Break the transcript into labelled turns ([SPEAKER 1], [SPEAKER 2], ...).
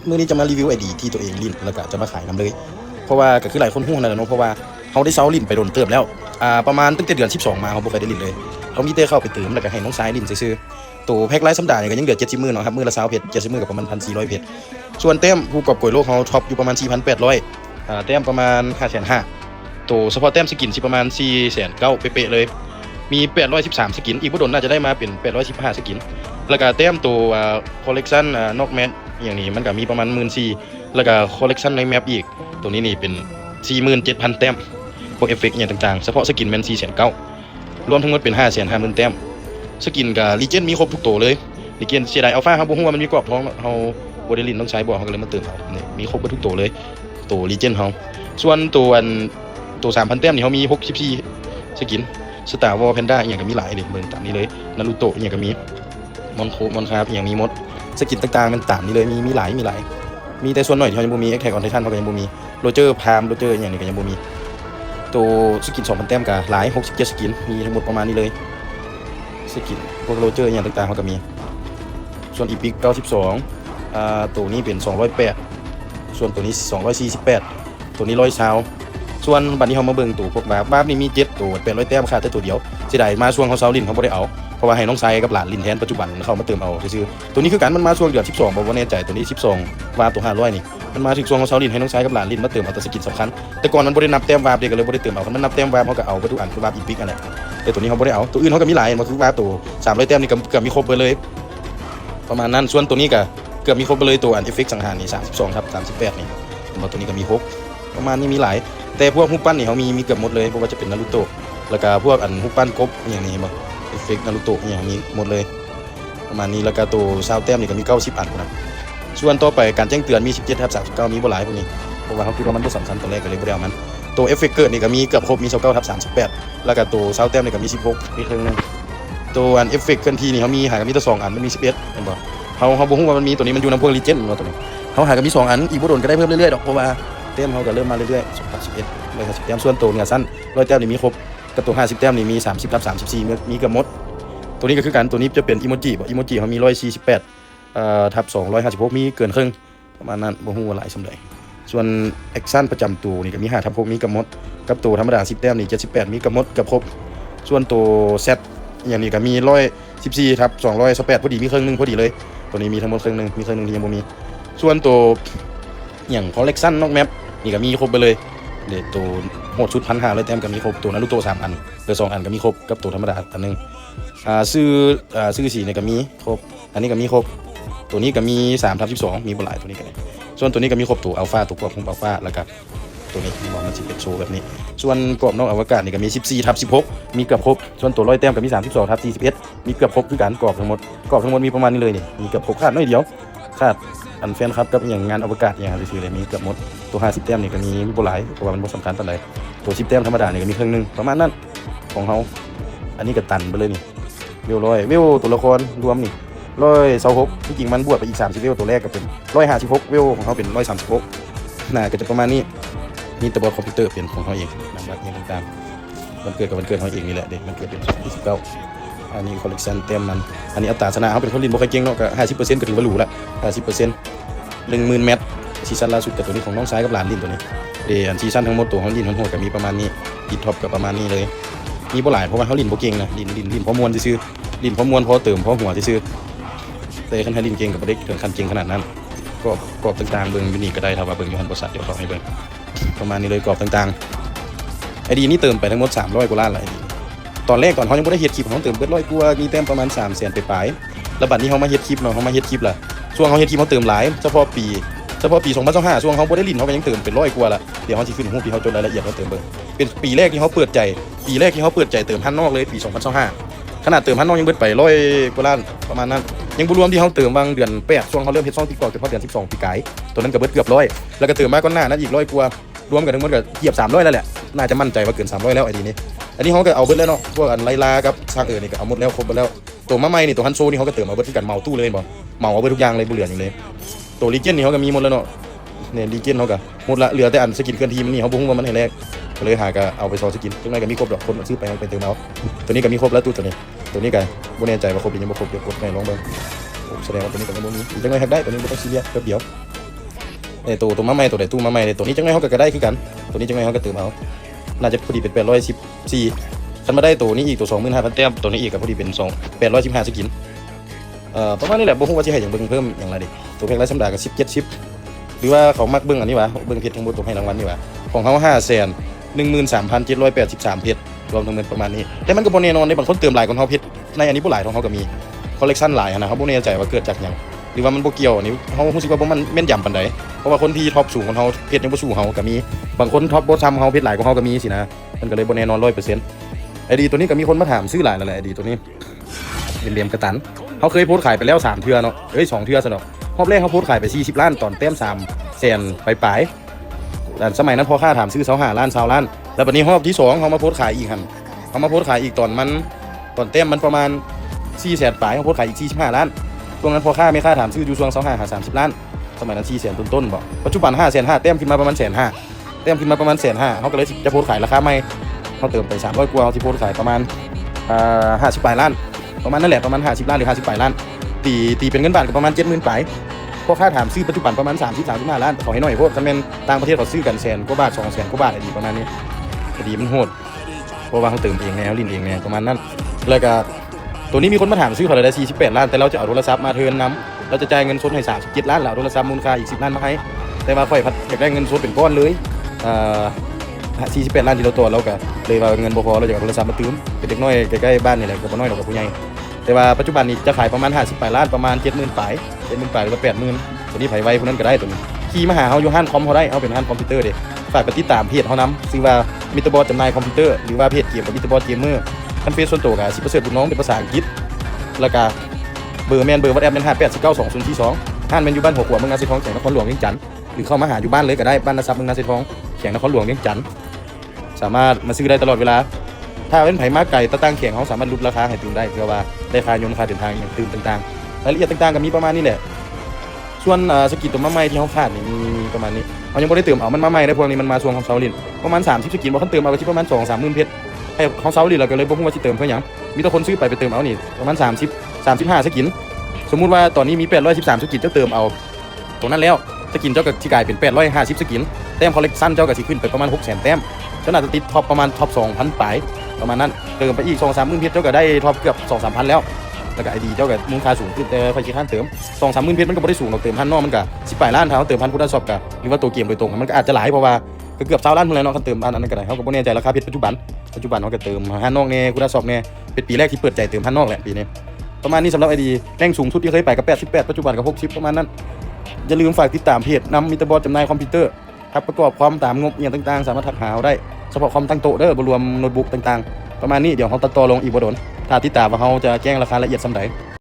[SPEAKER 1] มื้อนี้จะมารีวิวไอดีที่ตัวเองลิ้นแล้วก็จะมาขายนำเลยเพราะว่าก็คือหลายคนฮู้นั่นแหละเนาะเพราะว่าเขาได้เซาลิ้นไปโดนเติบแล้วประมาณตั้งแต่เดือน12มาเขาบ่เคยได้ลิ้นเลยเขามีแต่เข้าไปเติมแล้วก็ให้น้องชายลิ้นซื่อๆตัวแพ็คไลฟ์สัปดาห์นี่ก็ยังเหลือ70มื้อเนาะครับมื้อละ20เพชร70มื้อก็ประมาณ 1,400 เพชรส่วนแต้มผู้กอบโกยโลกเขาท็อปอยู่ประมาณ 4,800แต้มประมาณ 5,500ตัวเฉพาะแต้มสกินสิประมาณ 4,900 เป๊ะๆเลยมี813สกินอีกบ่โดนน่าจะได้มาเป็น815สกินแล้วก็แต้มตัวคอลเลกชันนอกแมทอย่างนี้มันก็มีประมาณ 14,000แล้วก็คอลเลกชันในแมปอีกตัวนี้นี่เป็น 47,000 แต้มพวกเอฟเฟกต์อย่างต่างๆเฉพาะสกินแมน4,900รวมทั้งหมดเป็น 550,000 แต้มสกินกับลีเจนมีครบทุกตัวเลยลีเจนเสียดายอัลฟาครับบ่ฮู้ว่ามันมีกรอบท้องเฮาบ่ได้ลิ้นต้องใช้บ่เฮาก็เลยมาเติมเอานี่มีครบทุกตัวเลยตัวลีเจนเฮาส่วนตัว 3,000 แต้มนี่เฮามี64สกินสตาร์วอลแพนด้าอย่างก็มีหลายเลยเบิ่งตามนี้เลยนารูโตะอย่างก็มีมอนโคมอนคาร์อย่างมีหมดสกินต่างๆมันตามนี้เลยมีหลายมีแต่ส่วนหน่อยที่เขายังบ่มี Attack on Titan เขาก็ยังบ่มีโรเจอร์พามโรเจอร์อย่างนี้ก็ยังบ่มีตัวสกิน 2,000 แต้มก็หลาย67สกินมีทั้งหมดประมาณนี้เลยสกินพวกโรเจอร์อย่างต่างๆเขาก็มีส่วนอีพิก92ตัวนี้เป็น208ส่วนตัวนี้248ตัวนี้100ชาวส่วนบัดนี้เฮามาเบิ่งตัวพวกบาร์นี่มี7ตัว800แต้มขาดแต่ตัวเดียวเสียดายมาช่วงเขาเซาลิ้นเขาบ่ได้เอาเพราะว่าให้น้องไซกับหลานลิ้นแทนปัจจุบันเขามาเติมเอาซื่อๆตัวนี้คือการมันมาช่วงเดือน12บ่แน่ใจตัวนี้12วาตัว500นี่มันมาถึงช่วงเขาเซาลิ้นให้น้องไซกับหลานลิ้นมาเติมเอาแต่สกินสำคัญแต่ก่อนมันบ่ได้นับแต้มวาร์เด็กก็เลยบ่ได้เติมเอามันนับแต้มวาร์เขาก็เอาไปทุกอันคือวาร์อีพิกนั่นแหละแต่ตัวนี้เขาบ่ได้เอาตัวอื่นเขาก็มีหลายมันคือวาร์ตัว300แต้มนี่ก็เกือบมีครบไปเลยประมาณนั้นส่วนตัวนี้ก็เกือบมีครบไปเลยตัวอันเอฟเฟกต์สังหารนี่32/38นี่ตัวนี้ก็มีครบประมาณนี้มีหลายแต่พวกฮูปปั้นนี่เขามีเกือบหมดเลยเพราะว่าจะเป็นนารูโตะแล้วก็พวกอันฮูปปั้นกบอย่างนี้บ่เอฟเฟกต์นารูโตะอย่างนี้หมดเลยประมาณนี้แล้วก็ตัวซาวแต้มนี่ก็มี90อันนะส่วนต่อไปการแจ้งเตือนมี17/39มีบ่หลายพวกนี้เพราะว่าเขาคิดว่ามันบ่สำคัญตอนแรกก็เลยบ่ได้เอามันตัวเอฟเฟกต์เกิดนี่ก็มีเกือบครบมี29/38แล้วก็ตัวซาวแต้มนี่ก็มี16มีครึ่งนึงตัวอันเอฟเฟกต์เคลื่อนที่นี่เขามีหากันมีแต่2อันมันมี11เห็นบ่เขาบ่ฮู้ว่ามันมีตัวนี้มันอยู่ในพวกลีเจนด์ตัวนี้เขาหากันมี2อันอีกบ่โดนก็ได้เพิ่มเรื่อยๆดอกเพราะว่าแต้มเขาก็เริ่มมาเรื่อยๆ2/11 150แต้มส่วนตัวเนื้อสั้น100แต้มนี่มีครบกับตัว50แต้มนี่มี30/34มีเกือบหมดตัวนี้ก็คือกันตัวนี้จะเป็นอีโมจิบ่อีโมจิเขามี148/256มีเกินครึ่งประมาณนั้นบ่ฮู้ว่าหลายส่ำใดส่วนแอคชั่นประจำตัวนี่ก็มี5/6มีเกือบหมดกับตัวธรรมดา10แต้มนี่78มีเกือบหมดเกือบครบส่วนตัวเซตอย่างนี้ก็มี114/228พอดีมีครึ่งนึงพอดีเลยตัวนี้มีทั้งหมดครึ่งนึงมีครึ่งนึงที่ยังบ่มีส่วนตัวอย่างคอลเลกชันนอกแมปนี่ก็มีครบไปเลยเดี๋ยวตัวโหดชุด1,500แต้มก็มีครบตัวนารูโตะ3อันเหลือ2อันก็มีครบกับตัวธรรมดาอันนึงซื้อสีนี่ก็มีครบอันนี้ก็มีครบตัวนี้ก็มี3/12มีบ่หลายตัวนี้ก็ได้ส่วนตัวนี้ก็มีครบตัวอัลฟาตัวกรอบของอัลฟาแล้วก็ตัวนี้ที่บอกมันสิเป็นโชว์แบบนี้ส่วนกรอบนอกอวกาศนี่ก็มี14/16มีเกือบครบส่วนตัว100แต้มก็มี32/41มีเกือบครบคือกันกรอบทั้งหมดมีประมาณนี้เลยนี่มีเกือบครบขาดน้อยเดียวขาดอันแฟนครับกับอย่างงานอวกาศอย่างซื่อๆเลยมีเกือบหมดตัว50แต้มนี่ก็มีบ่หลายเพราะว่ามันบ่สำคัญปานใดตัว10แต้มธรรมดานี่ก็มีครึ่งนึงประมาณนั้นของเฮาอันนี้ก็ตันไปเลยนี่เวล100เวลตัวละครรวมนี่126ที่จริงมันบวกไปอีก30เวลตัวแรกก็เป็น156เวลของเฮาเป็น136น่าก็จะประมาณนี้มีแต่บอร์ดคอมพิวเตอร์เป็นของเฮาเองนำบัตรอย่างต่างๆวันเกิดกับวันเกิดเฮาเองนี่แหละเด็กมันเกิดเป็น29อันนี้คอลเลกชันเต็มมันอันนี้อัตราชนะเขาเป็นคนลินบ่ค่อยเก่งเนาะก็ 50% ก็ถือว่าหรูละ 50% 10,000 แมตช์ซีซั่นล่าสุดกับตัวนี้ของน้องชายกับหลานลินตัวนี้อันซีซั่นทั้งหมดตัวของลินโหดก็มีประมาณนี้ติดท็อปก็ประมาณนี้เลยมีบ่หลายเพราะว่าเขาลินบ่เก่งนะลินเพราะมวนซื่อๆลินเพราะมวนเพราะเติมเพราะหัวซื่อๆแต่คันให้ลินเก่งก็บ่ได้ถึงขั้นเก่งขนาดนั้นกรอบต่างๆเบิ่งอยู่นี่ก็ได้ถ้าว่าเบิ่งอยู่หันบ่ซัดเดี๋ยวเขาให้เบิ่งประมาณนี้เลยกรอบต่างๆไอดีนี่เติมไปทั้งหมด300กว่าล้านละตอนแรกก่อนเขายังไม่ได้เฮ็ดคลิปเขาเติมเบิด100กว่ามีแต้มประมาณ300,000ไปแล้วบัดนี้เขามาเฮ็ดคลิปเนาะเขามาเฮ็ดคลิปล่ะช่วงเขาเฮ็ดคลิปเขาเติมหลายเฉพาะปี2025ช่วงเขาบ่ได้ลิ้นเขาก็ยังเติมเป็น100กว่าละเดี๋ยวเขาสิขึ้นรูปที่เขาจดรายละเอียดเขาเติมเบิ่งเป็นปีแรกที่เขาเปิดใจเติมพันนอกเลยปี2025ขนาดเติมพันนอกยังเบิดไป100กว่าล้านประมาณนั้นยังบ่รวมที่เขาเติมบางเดือน8ช่วงเขาเริ่มเฮ็ดช่อง TikTok เฉพาะเดือน12ปีกายตัวนั้นก็เบิดเกือบ100แล้วก็เติมมาก่อนหน้านั้นอีก100กว่ารวมกันทั้งหมดก็เหยียบ300แล้วแหละน่าจะมั่นใจว่าเกิน300แล้วไอ้ดีนี้อันนี้เขาก็เอาเบิดแล้วเนาะพวกอันไลลากับช่างนี่ก็เอาหมดแล้วครบหมดแล้วตัวมาใหม่นี่ตัวฮันโซนี่เขาก็เติมมาเบิดที่กันเมาตู้เลยบ่เมาเอาเบิดทุกอย่างเลยบ่เหลืออย่างเลยตัวลีเจนนี่เขาก็มีหมดแล้วเนาะเนี่ยลีเจนเขาก็หมดละเหลือแต่อันสกินเคลื่อนที่มันนี่เขาบ่ฮู้ว่ามันให้แรกก็เลยหาก็เอาไปซอสกินจังได๋ก็มีครบดอกคนซื้อไปเอาไปเติมเอาตัวนี้ก็มีครบแล้วตัวนี้ก็บ่แน่ใจว่าครบหรือยังบ่ครบเดี๋ยวกดให้ลองเบิ่งแสดงว่าตัวนี้ก็ยังบ่มีจังได๋แฮกได้ตัวนี้บ่ต้องซีเรียสแป๊บเดียว ไอ้ตัวมาใหม่ตัวไหนตู้มาใหม่ไอ้ตัวนี้จังไงเขาก็ได้คือกันตัวนี้จังไงเขาก็เติมเอาน่าจะพอดีเป็น814คันมาได้ตัวนี้อีกตัว25,000แต้มตัวนี้อีกก็พอดีเป็น815สกินประมาณนี้แหละบ่ฮู้ว่าสิให้หยังเบิ่งเพิ่มอย่างไรดิตัวเพลงไร้สัมดาก็10 70หรือว่าเขามักเบิ่งอันนี้วะเบิ่งเพชรทั้งหมดตัวให้รางวัลนี่วะของเขา513,783เพชรรวมทั้งหมดประมาณนี้แต่มันก็บ่แน่นอนในบางคนเติมหลายของเขาเพชรในอันนี้บ่หลายของเขาก็มีคอลเลคชันหลายนะเขาบ่แน่ใจว่าเกิดจากหยังหรือว่ามันบ่เกี่ยวอันนี้เขารู้สึกว่าบ่มันแม่นยำปานใดเพราะว่าคนที่ท็อปสูงของเขาเพชรยังบ่สู้เขาก็มีบางคนท็อปบ่ซ้ำเขาเพชรหลายกว่าเขาก็มีสินะมันก็เลยบ่แน่นอน 100% ไอดีตัวนี้ก็มีคนมาถามซื้อหลายแล้วแหละไอดีตัวนี้เป็นเหลี่ยมกระตันเขาเคยโพสต์ขายไปแล้ว3เทื่อเนาะ2เทื่อซะเนาะรอบแรกเขาโพสต์ขายไป40ล้านตอนเต็ม3แสนปลายแต่สมัยนั้นพอค่าถามซื้อ25ล้าน20ล้านแล้วบัดนี้รอบที่2เขามาโพสต์ขายอีกหั่นเขามาโพสต์ขายอีกตอนเต็มมันประมาณ4แสนปลายเขาโพสต์ขายอีก45ล้านช่วงนั้นพอค่าไม่ค่าถามซื้ออยู่ช่วง25 30ล้านสมัยนั้น4แสนต้นๆบ่ปัจจุบัน5แสน5เต็มขึ้นมาประมาณ1,500,000เต็มขึ้นมาประมาณ1,500,000เขาก็เลยจะโพสต์ขายราคาใหม่เขาเติมไป300กว่าเขาที่โพสต์ขายประมาณ50 ปลายล้านประมาณนั่นแหละประมาณ50ล้านหรือ50 ปลายล้านตีเป็นเงินบาทก็ประมาณ 70,000 ปลายพอค่าถามซื้อปัจจุบันประมาณ35 ล้านขอให้น้อยโพดคันแม่นต่างประเทศเขาซื้อกันแสนกว่าบาท2แสนกว่าบาทอะไรประมาณนี้คดีมันโหดเพราะว่าเขาเติมเองแนวลินเองแนวประมาณนั้นแล้วก็ตัวนี้มีคนมาถามซื้อเขาเลยได้48ล้านแต่เราจะเอาโทรศัพท์มาเทิร์นนำเราจะจ่ายเงินสดให้37ล้านแล้วโทรศัพท์มูลค่าอีก10ล้านมาให้แต่ว่าค่อยพัดอยากได้เงินสดเป็นก้อนเลย48ล้านที่เราตัวเราก็เลยว่าเงินบ่พอเราจะเอาโทรศัพท์มาตื้มเป็นเด็กน้อยใกล้ๆบ้านนี่แหละก็บ่น้อยหรอกกับผู้ใหญ่แต่ว่าปัจจุบันนี้จะขายประมาณ58ล้านประมาณ 70,000 ปลาย 70,000 ปลายหรือว่า 80,000ตัวนี้ไผไวพวกนั้นก็ได้ตัวนี้ขี่มาหาเฮาอยู่ห้านคอมเฮาได้เฮาเป็นห้านคอมพิวเตอร์เด้ฝากไปติดตามเพจเฮานำชื่อว่ามิสเตอร์บอสจำหน่ายคอมพิวเตอร์หรือว่าเพจเกมกับมิสเตอร์บอสเกมเมอร์คันเฟซส่วนตัวก็สิประเสริฐบุญน้องเป็นภาษาอังกฤษแล้วก็เบอร์WhatsApp แม่น58192042ห้านแม่นอยู่บ้านหัวขวเมืองนาเซทองแขวงนครหลวงเวียงจันทน์หรือเข้ามาหาอยู่บ้านเลยก็ได้บ้านนาซับเมืองนาเซทองแขวงนครหลวงเวียงจันทน์สามารถมาซื้อได้ตลอดเวลาถ้าเป็นไผมากไก่ตะตั้งแข่งเขาสามารถลดราคาให้ตื่นได้เพื่อว่าได้ค่ายนต์ค่าเดินทางอย่างตื่นต่างๆรายละเอียดต่างๆก็มีประมาณนี้แหละส่วนสกินตัวมาใหม่ที่เขาขาดนี่มีประมาณนี้เขายังไม่ได้เติมเอามันมาใหม่ได้พวกนี้มันมาช่วงของเซาลินประมาณ30สกินบ่คันเติมเอาก็ที่ประมาณ 2-3 หมื่นเพชรให้ของเซาลินเราก็เลยบ่ฮู้ว่าสิเติมเพื่อหยังมีแต่คนซื้อไปเติมเอานี่ประมาณ35สกินสมมุติว่าตอนนี้มี813สกินเจ้าเติมเอาตรงนั้นแล้วสกินเจ้าก็สิกลายเป็น850สกินแต้มคอลเลคชั่นเจ้าก็สิขึ้นไปประมาณ 600,000 แต้มเจ้าน่าจะติดท็อปประมาณท็อป 2,000 ปลายประมาณนั้นเติมไปอีก 2-3 หมื่นเพชรเจ้าก็ได้ท็อปเกือบ 2-3 พันแล้วก็ไอดีเจ้าก็มูลค่าสูงขึ้นแต่ค่อยคิดค่าเติม 2-3 หมื่นเพชรมันก็บ่ได้สูงหรอกเติมพันนอกมันก็10 ปลายล้านถ้าเขาเติมพันพุทธศพก็หรือว่าตัวเกมโดยตรงมันก็อาจจะหลายเพราะว่าก็เกือบ20ล้านพุ่นแล้วเนาะคันเติมอันนั้นก็ได้เขาก็บ่แน่ใจราคาเพชรปัจจุบันเขาก็เติมพันนอกแน่พุทธศพแน่เป็นปีแรกที่เปิดใจเติมพันนอกแหละปีนี้ประมาณนี้สำหรับไอดีแรงสูงสุดที่เคยไปก็88ปัจจุบันก็60ประมาณนั้นอย่าลืมฝากติดตามเพจนำมิสเตอร์บอสจำหน่ายคอมพิวเตอร์ครับประกอบความตามงบอย่างต่างๆสามารถทักหาได้เฉพาะคอมตั้งโต๊ะเด้อบ่รวมโน้ตบุ๊กต่างๆประมาณนี้เดี๋ยวเขาตัดต่อลงอีกบ่โดนถ้าติดตามว่าเขาจะแจ้งราคาละเอียดส่ำใด